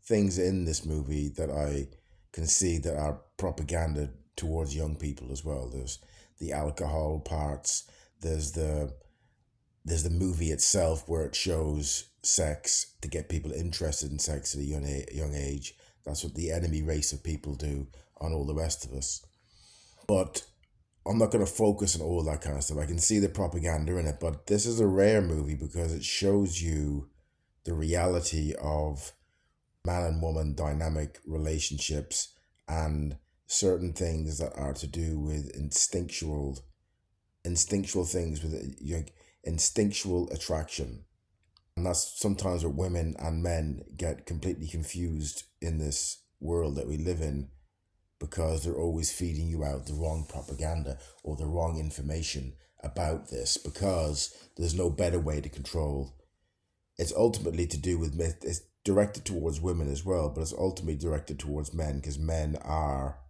things in this movie that I can see that are propaganda towards young people as well. There's the alcohol parts. There's the movie itself where it shows sex to get people interested in sex at a young age. That's what the enemy race of people do on all the rest of us. But I'm not going to focus on all that kind of stuff. I can see the propaganda in it, but this is a rare movie because it shows you the reality of man and woman dynamic relationships and certain things that are to do with instinctual things with instinctual attraction. And that's sometimes where women and men get completely confused in this world that we live in because they're always feeding you out the wrong propaganda or the wrong information about this because there's no better way to control. It's ultimately to do with myth. It's directed towards women as well, but it's ultimately directed towards men because men are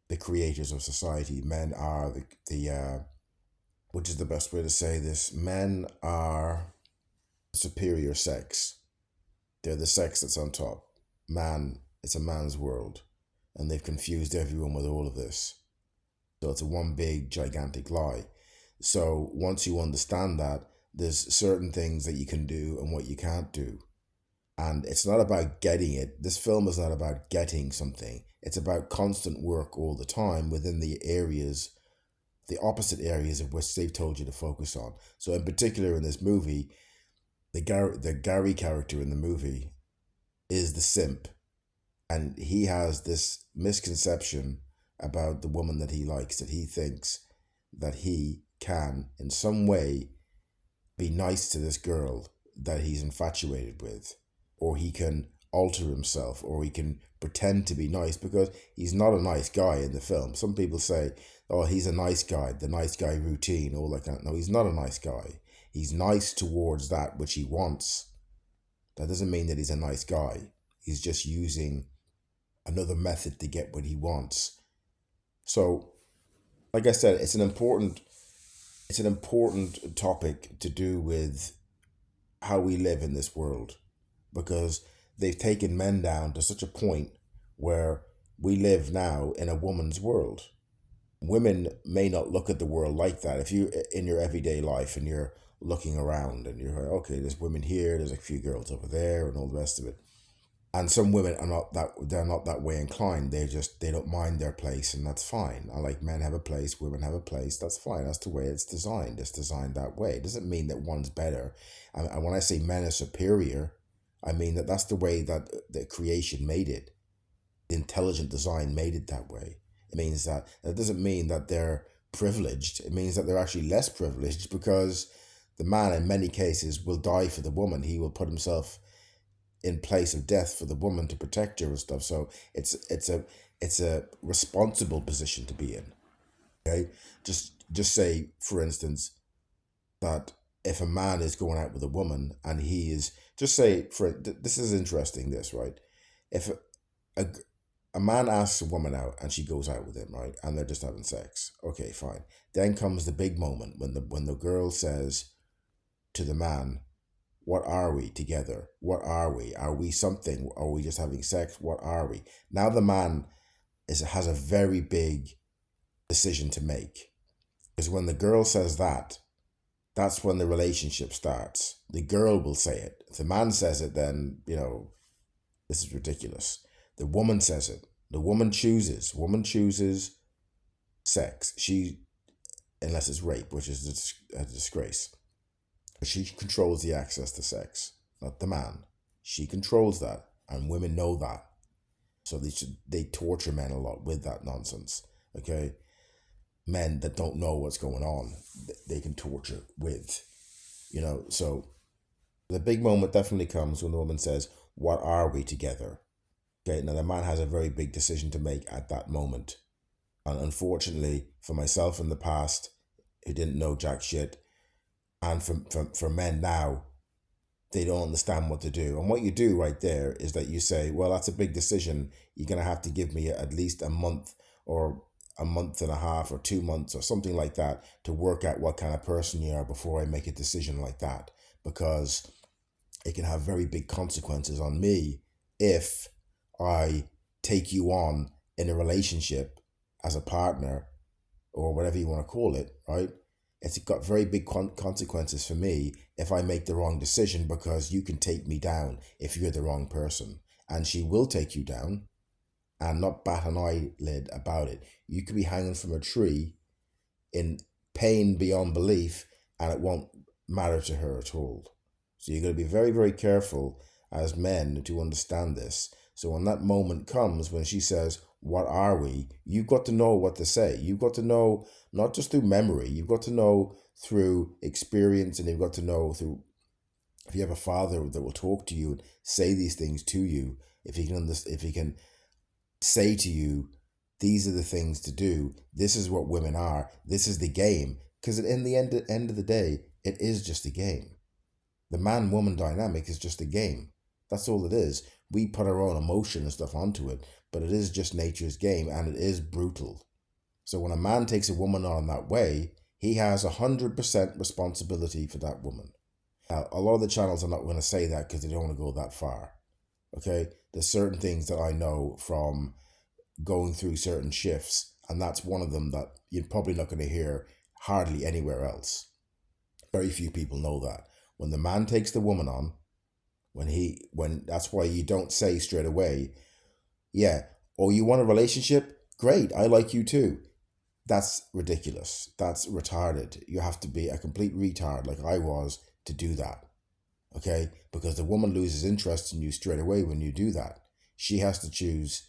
the creators of society. Men are the which is the best way to say this? Men are superior sex. They're the sex that's on top. Man, it's a man's world. And they've confused everyone with all of this. So it's a one big gigantic lie. So once you understand that, there's certain things that you can do and what you can't do. And it's not about getting it. This film is not about getting something. It's about constant work all the time within the areas, the opposite areas of which they've told you to focus on. So in particular in this movie, the Gary character in the movie is the simp. And he has this misconception about the woman that he likes, that he thinks that he can in some way be nice to this girl that he's infatuated with, or he can alter himself, or he can pretend to be nice because he's not a nice guy in the film. Some people say, oh, he's a nice guy, the nice guy routine, all that kind of. No, he's not a nice guy. He's nice towards that which he wants. That doesn't mean that he's a nice guy. He's just using another method to get what he wants. So, like I said, it's an important topic to do with how we live in this world because they've taken men down to such a point where we live now in a woman's world. Women may not look at the world like that. If you in your everyday life and you're looking around and you're like, okay, there's women here, there's a few girls over there and all the rest of it. And some women are they're not that way inclined. They don't mind their place and that's fine. I like men have a place, women have a place, that's fine. That's the way it's designed. It's designed that way. It doesn't mean that one's better. And when I say men are superior, I mean that that's the way that the creation made it. The intelligent design made it that way. It means that doesn't mean that they're privileged. It means that they're actually less privileged because the man in many cases will die for the woman. He will put himself in place of death for the woman to protect her and stuff. So it's a responsible position to be in. Okay, just say for instance that if a man is going out with a woman and he is just say for this is interesting. This right, if a a man asks a woman out and she goes out with him, right, and they're just having sex. Okay, fine. Then comes the big moment when the girl says to the man, what are we together? What are we? Are we something? Are we just having sex? What are we? Now the man has a very big decision to make. Because when the girl says that, that's when the relationship starts. The girl will say it. If the man says it, then, this is ridiculous. The woman says it. The woman chooses. Woman chooses sex. Unless it's rape, which is a disgrace. She controls the access to sex, not the man. She controls that, and women know that. So they torture men a lot with that nonsense. Okay, men that don't know what's going on, they can torture with, So the big moment definitely comes when the woman says, "What are we together?" Okay, now the man has a very big decision to make at that moment, and unfortunately for myself in the past, who didn't know jack shit. And for men now, they don't understand what to do. And what you do right there is that you say, well, that's a big decision. You're going to have to give me at least a month or a month and a half or 2 months or something like that to work out what kind of person you are before I make a decision like that. Because it can have very big consequences on me if I take you on in a relationship as a partner or whatever you want to call it, right? It's got very big consequences for me if I make the wrong decision, because you can take me down if you're the wrong person. And she will take you down and not bat an eyelid about it. You could be hanging from a tree in pain beyond belief and it won't matter to her at all. So you're going to be very, very careful as men to understand this. So when that moment comes, when she says, "What are we?" you've got to know what to say. You've got to know, not just through memory, you've got to know through experience, and you've got to know through, if you have a father that will talk to you and say these things to you, if he can if he can say to you, these are the things to do, this is what women are, this is the game. Because in the end of the day, it is just a game. The man-woman dynamic is just a game. That's all it is. We put our own emotion and stuff onto it, but it is just nature's game, and it is brutal. So when a man takes a woman on that way, he has 100% responsibility for that woman. Now, a lot of the channels are not going to say that because they don't want to go that far. Okay? There's certain things that I know from going through certain shifts, and that's one of them that you're probably not going to hear hardly anywhere else. Very few people know that. When the man takes the woman on, when that's why you don't say straight away, yeah, oh, you want a relationship? Great, I like you too. That's ridiculous. That's retarded. You have to be a complete retard like I was to do that. Okay? Because the woman loses interest in you straight away when you do that. She has to choose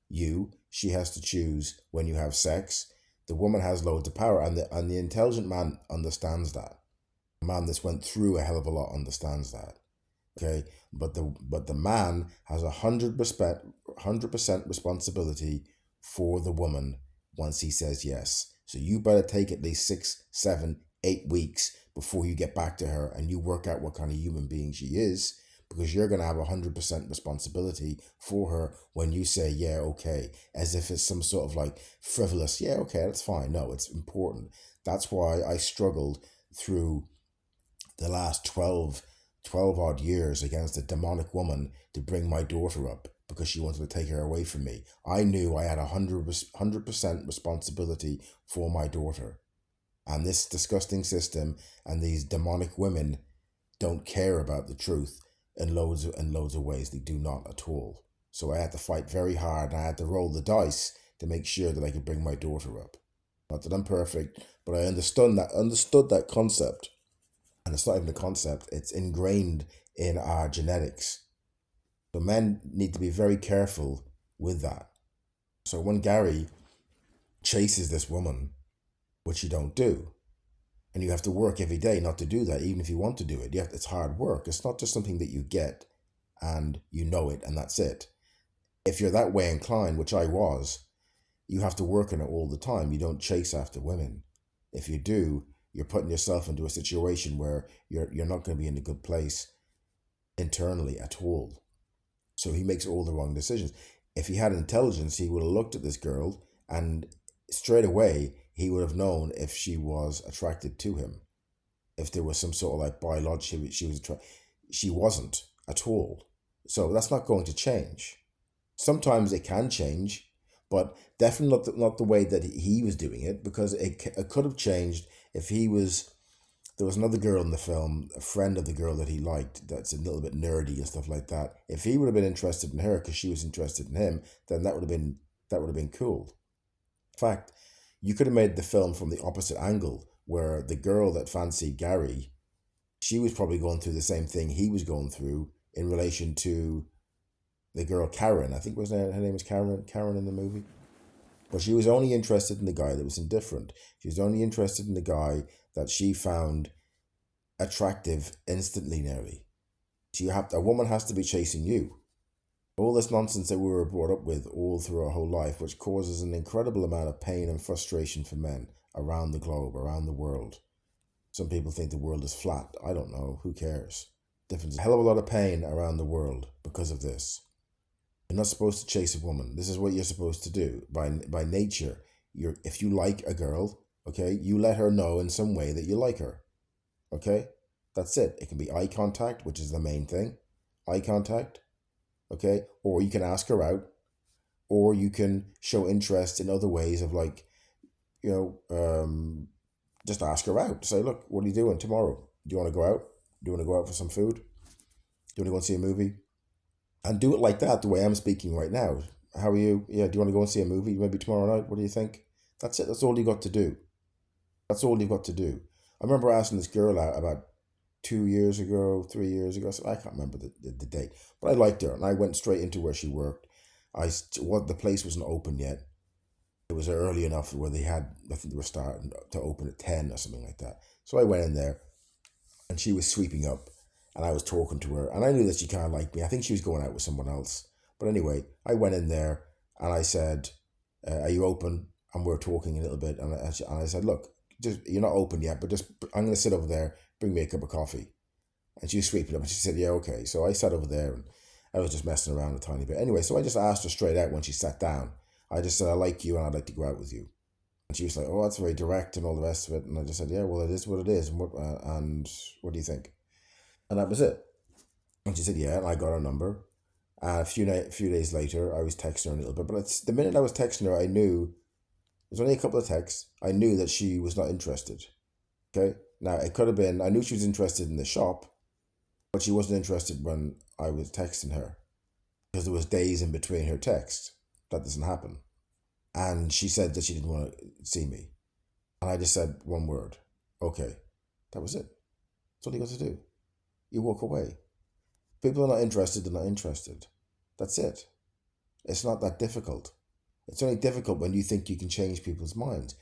you. She has to choose when you have sex. The woman has loads of power, and the intelligent man understands that. A man that's went through a hell of a lot understands that. Okay? But the man has 100% responsibility for the woman once he says yes. So you better take at least 6, 7, 8 weeks before you get back to her and you work out what kind of human being she is, because you're going to have 100% responsibility for her when you say, yeah, okay, as if it's some sort of like frivolous, yeah, okay, that's fine. No, it's important. That's why I struggled through the last 12 odd years against a demonic woman to bring my daughter up, because she wanted to take her away from me. I knew I had 100% responsibility for my daughter. And this disgusting system and these demonic women don't care about the truth in loads of ways. They do not at all. So I had to fight very hard, and I had to roll the dice to make sure that I could bring my daughter up. Not that I'm perfect, but I understood that concept. And it's not even a concept, it's ingrained in our genetics. So men need to be very careful with that. So when Gary chases this woman, which you don't do, and you have to work every day not to do that, even if you want to do it, it's hard work. It's not just something that you get and you know it and that's it. If you're that way inclined, which I was, you have to work on it all the time. You don't chase after women. If you do, you're putting yourself into a situation where you're not going to be in a good place internally at all. So he makes all the wrong decisions. If he had intelligence, he would have looked at this girl and straight away he would have known if she was attracted to him. If there was some sort of like biology, she wasn't at all. So that's not going to change. Sometimes it can change, but definitely not the way that he was doing it, because it could have changed if he was. There was another girl in the film, a friend of the girl that he liked, that's a little bit nerdy and stuff like that. If he would have been interested in her because she was interested in him, then that would have been cool. In fact, you could have made the film from the opposite angle, where the girl that fancied Gary, she was probably going through the same thing he was going through in relation to the girl Karen. I think her name was Karen in the movie. But she was only interested in the guy that was indifferent. She was only interested in the guy that she found attractive instantly, nearly. A woman has to be chasing you. All this nonsense that we were brought up with all through our whole life, which causes an incredible amount of pain and frustration for men around the globe, around the world. Some people think the world is flat. I don't know. Who cares? Difference. A hell of a lot of pain around the world because of this. You're not supposed to chase a woman. This is what you're supposed to do. By nature, if you like a girl, okay, you let her know in some way that you like her. Okay? That's it. It can be eye contact, which is the main thing. Eye contact. Okay? Or you can ask her out, or you can show interest in other ways of like, you just ask her out. Say, look, what are you doing tomorrow? Do you want to go out? Do you want to go out for some food? Do you want to go and see a movie? And do it like that, the way I'm speaking right now. How are you? Yeah, do you want to go and see a movie maybe tomorrow night? What do you think? That's it. That's all you got to do. That's all you've got to do. I remember asking this girl out about 2 years ago, 3 years ago. I can't remember the date, but I liked her, and I went straight into where she worked. What the place wasn't open yet. It was early enough where they had. I think they were starting to open at 10 or something like that. So I went in there, and she was sweeping up, and I was talking to her, and I knew that she kind of liked me. I think she was going out with someone else, but anyway, I went in there, and I said, "Are you open?" And we were talking a little bit, and I said, "Look, just you're not open yet, but just I'm going to sit over there. Bring me a cup of coffee." And she was sweeping up, and she said, "Yeah, okay." So I sat over there, and I was just messing around a tiny bit. Anyway, so I just asked her straight out when she sat down. I just said, "I like you, and I'd like to go out with you." And she was like, "Oh, that's very direct," and all the rest of it. And I just said, "Yeah, well, it is what it is. And what do you think?" And that was it. And she said, "Yeah," and I got her number. And a few days later, I was texting her a little bit. But the minute I was texting her, I knew there was only a couple of texts. I knew that she was not interested. Okay. Now it could have been. I knew she was interested in the shop, but she wasn't interested when I was texting her because there was days in between her texts. That doesn't happen. And she said that she didn't want to see me. And I just said one word. Okay. That was it. That's all you got to do. You walk away. People are not interested, they're not interested. That's it. It's not that difficult. It's only difficult when you think you can change people's minds.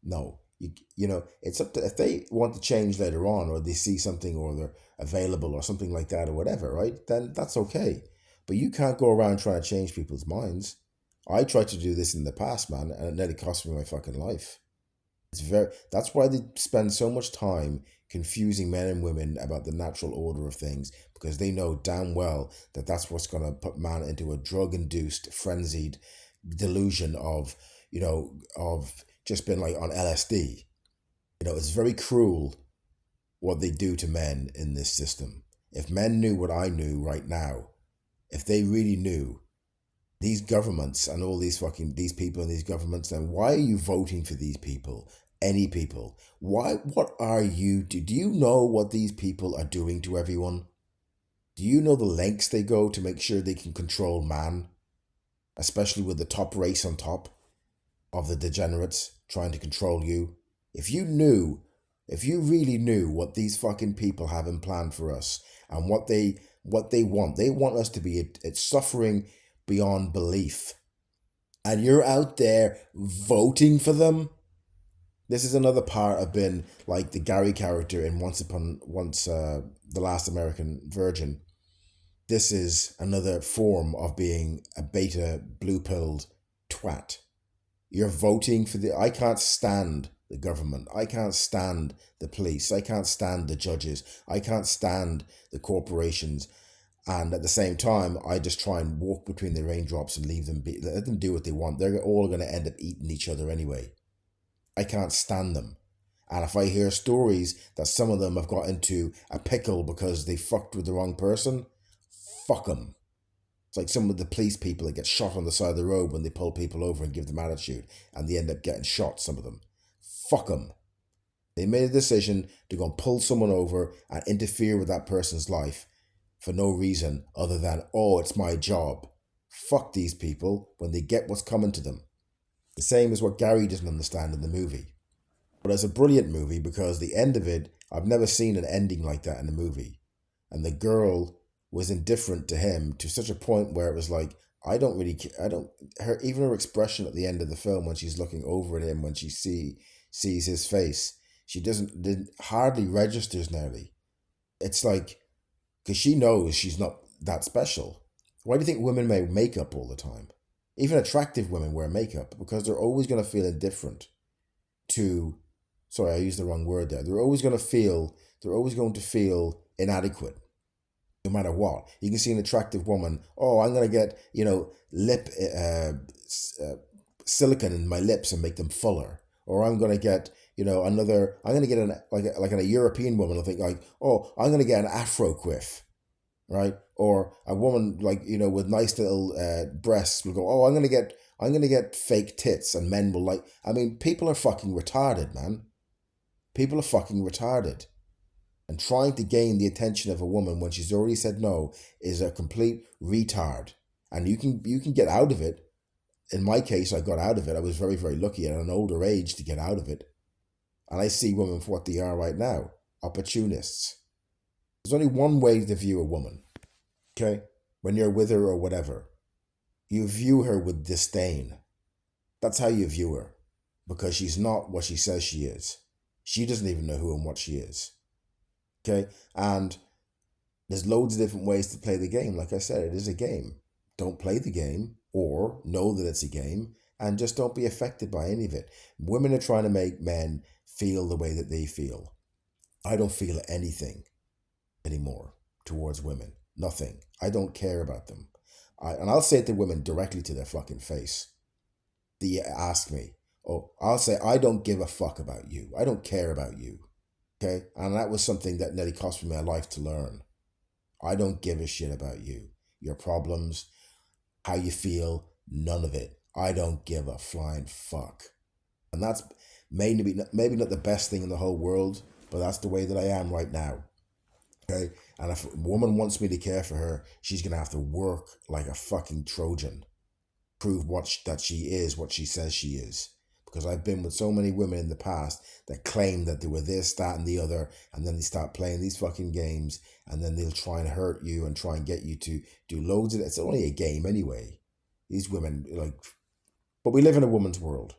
No. It's up to, if they want to change later on, or they see something, or they're available or something like that, or whatever, right? Then that's okay. But you can't go around trying to change people's minds. I tried to do this in the past, man, and it nearly cost me my fucking life. That's why they spend so much time confusing men and women about the natural order of things, because they know damn well that that's what's going to put man into a drug-induced, frenzied delusion of just being like on LSD. It's very cruel what they do to men in this system. If men knew what I knew right now, if they really knew, these governments and all these people in these governments, then why are you voting for these people? Any people? Why? What are you? Do you know what these people are doing to everyone? Do you know the lengths they go to make sure they can control man? Especially with the top race on top of the degenerates trying to control you. If you really knew what these fucking people have in plan for us, and what they want us to be it's suffering beyond belief. And you're out there voting for them. This is another part of being like the Gary character in The Last American Virgin. This is another form of being a beta blue-pilled twat. You're voting for I can't stand the government. I can't stand the police. I can't stand the judges. I can't stand the corporations. And at the same time, I just try and walk between the raindrops and leave them be. Let them do what they want. They're all going to end up eating each other anyway. I can't stand them. And if I hear stories that some of them have got into a pickle because they fucked with the wrong person, fuck them. It's like some of the police people that get shot on the side of the road when they pull people over and give them attitude, and they end up getting shot, some of them. Fuck them. They made a decision to go and pull someone over and interfere with that person's life for no reason other than, oh, it's my job. Fuck these people when they get what's coming to them. The same as what Gary doesn't understand in the movie. But it's a brilliant movie because the end of it, I've never seen an ending like that in a movie. And the girl was indifferent to him to such a point where it was like, I don't really care. Even her expression at the end of the film when she's looking over at him, when she sees his face, she didn't hardly registers nearly. It's like, because she knows she's not that special. Why do you think women wear makeup all the time? Even attractive women wear makeup because they're always going to feel indifferent to, sorry, I used the wrong word there. They're always going to feel inadequate no matter what. You can see an attractive woman, oh, I'm going to get, lip silicone in my lips and make them fuller. Or I'm going to get, I'm going to get a European woman. I think like, oh, I'm going to get an Afro quiff. right? Or a woman like, with nice little breasts will go, oh, I'm gonna get fake tits, and men will like. I mean, people are fucking retarded, man. People are fucking retarded. And trying to gain the attention of a woman when she's already said no is a complete retard. And you can get out of it. In my case, I got out of it. I was very, very lucky at an older age to get out of it. And I see women for what they are right now, opportunists. There's only one way to view a woman, okay? When you're with her or whatever, you view her with disdain. That's how you view her, because she's not what she says she is. She doesn't even know who and what she is, okay? And there's loads of different ways to play the game. Like I said, it is a game. Don't play the game, or know that it's a game, and just don't be affected by any of it. Women are trying to make men feel the way that they feel. I don't feel anything anymore towards women. Nothing. I don't care about them. And I'll say it to women directly to their fucking face. They ask me, oh, I'll say, I don't give a fuck about you. I don't care about you. Okay? And that was something that nearly cost me my life to learn. I don't give a shit about you. Your problems, how you feel, none of it. I don't give a flying fuck. And that's maybe not the best thing in the whole world, but that's the way that I am right now. Okay? And if a woman wants me to care for her, she's going to have to work like a fucking Trojan. Prove that she is what she says she is. Because I've been with so many women in the past that claim that they were this, that, and the other, and then they start playing these fucking games, and then they'll try and hurt you and try and get you to do loads of it. It's only a game anyway. These women, but we live in a woman's world.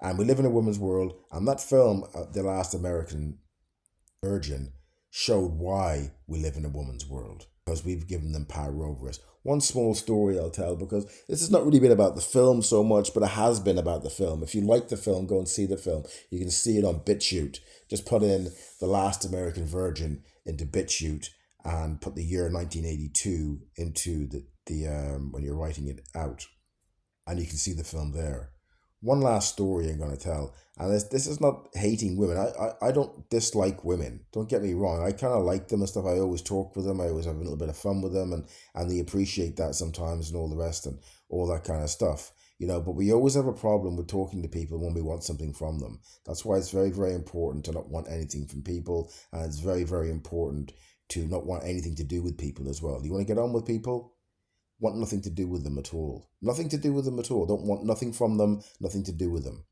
And we live in a woman's world, and that film, The Last American Virgin, showed why we live in a woman's world, because we've given them power over us. One small story I'll tell, because this has not really been about the film so much, but it has been about the film. If you like the film, go and see the film. You can see it on BitChute. Just put in The Last American Virgin into BitChute and put the year 1982 into the when you're writing it out, and you can see the film there. One last story I'm going to tell, and this is not hating women. I don't dislike women. Don't get me wrong. I kind of like them and stuff. I always talk with them. I always have a little bit of fun with them, and they appreciate that sometimes and all the rest and all that kind of stuff. But we always have a problem with talking to people when we want something from them. That's why it's very, very important to not want anything from people, and it's very, very important to not want anything to do with people as well. You want to get on with people? Want nothing to do with them at all. Nothing to do with them at all. Don't want nothing from them, nothing to do with them.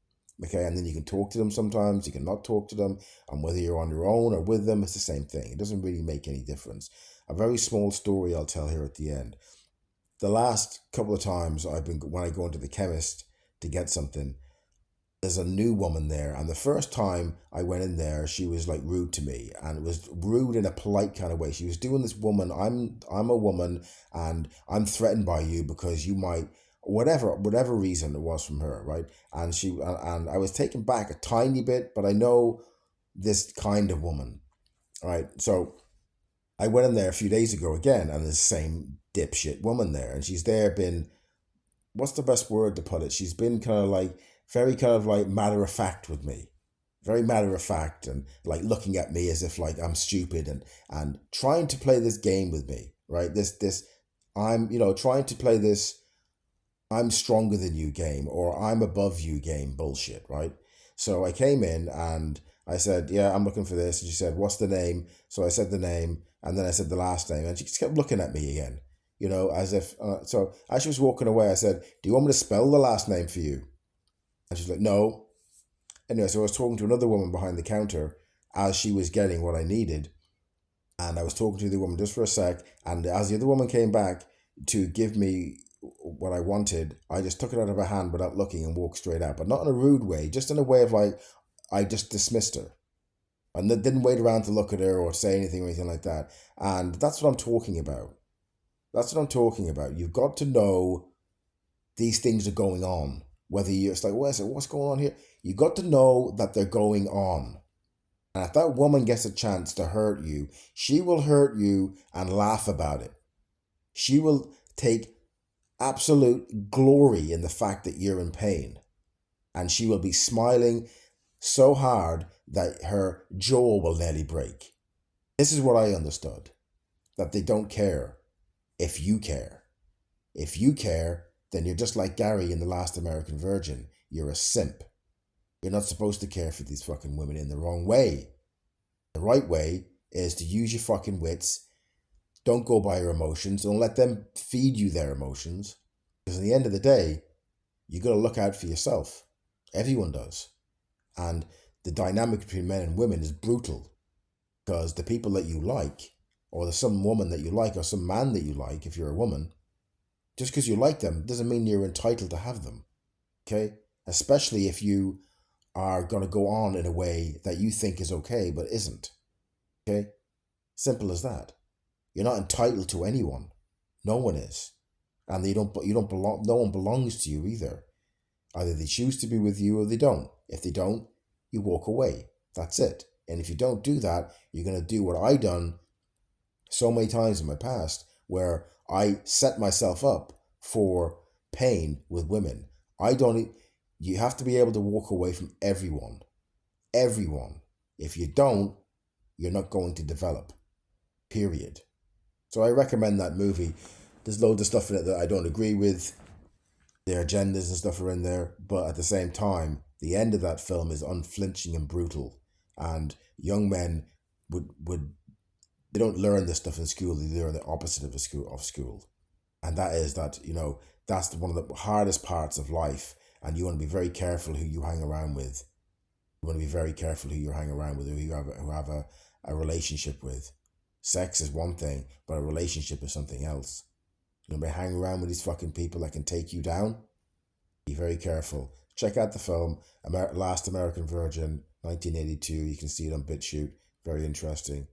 Okay, and then you can talk to them sometimes, you can not talk to them, and whether you're on your own or with them, it's the same thing. It doesn't really make any difference. A very small story I'll tell here at the end. The last couple of times when I go into the chemist to get something, there's a new woman there, and the first time I went in there, she was like rude to me, and it was rude in a polite kind of way. She was doing this woman, I'm a woman, and I'm threatened by you because you might, whatever reason it was from her, right? And I was taken back a tiny bit, but I know this kind of woman, right? So I went in there a few days ago again, and there's the same dipshit woman there, and she's there been, what's the best word to put it? She's been kind of like very kind of like matter of fact with me, very matter of fact, and like looking at me as if like I'm stupid, and trying to play this game with me, right? This I'm trying to play this I'm stronger than you game, or I'm above you game bullshit, right? So I came in and I said, yeah, I'm looking for this, and she said, what's the name? So I said the name, and then I said the last name, and she just kept looking at me again, as if so as she was walking away, I said, do you want me to spell the last name for you? And she's like, no. Anyway, so I was talking to another woman behind the counter as she was getting what I needed. And I was talking to the woman just for a sec. And as the other woman came back to give me what I wanted, I just took it out of her hand without looking and walked straight out. But not in a rude way, just in a way of like, I just dismissed her. And didn't wait around to look at her or say anything or anything like that. And that's what I'm talking about. That's what I'm talking about. You've got to know these things are going on. Whether it's like, what's going on here? You got to know that they're going on. And if that woman gets a chance to hurt you, she will hurt you and laugh about it. She will take absolute glory in the fact that you're in pain. And she will be smiling so hard that her jaw will nearly break. This is what I understood. that they don't care if you care. If you care, then you're just like Gary in The Last American Virgin. You're a simp. You're not supposed to care for these fucking women in the wrong way. The right way is to use your fucking wits. Don't go by your emotions. Don't let them feed you their emotions. Because at the end of the day, you got to look out for yourself. Everyone does. And the dynamic between men and women is brutal. Because the people that you like, or some woman that you like, or some man that you like, if you're a woman, just because you like them doesn't mean you're entitled to have them. Okay? Especially if you are going to go on in a way that you think is okay but isn't. Okay? Simple as that. You're not entitled to anyone. No one is. And you don't belong, no one belongs to you either. Either they choose to be with you or they don't. If they don't, you walk away. That's it. And if you don't do that, you're going to do what I done so many times in my past, where I set myself up for pain with women. You have to be able to walk away from everyone. Everyone. If you don't, you're not going to develop. Period. So I recommend that movie. There's loads of stuff in it that I don't agree with. Their agendas and stuff are in there. But at the same time, the end of that film is unflinching and brutal. And young men they don't learn this stuff in school. They learn the opposite of school. And that is that, that's one of the hardest parts of life. And you want to be very careful who you hang around with. You want to be very careful who you hang around with, who you have a relationship with. Sex is one thing, but a relationship is something else. You're going to be hanging around with these fucking people that can take you down. Be very careful. Check out the film, Last American Virgin, 1982. You can see it on BitChute. Very interesting.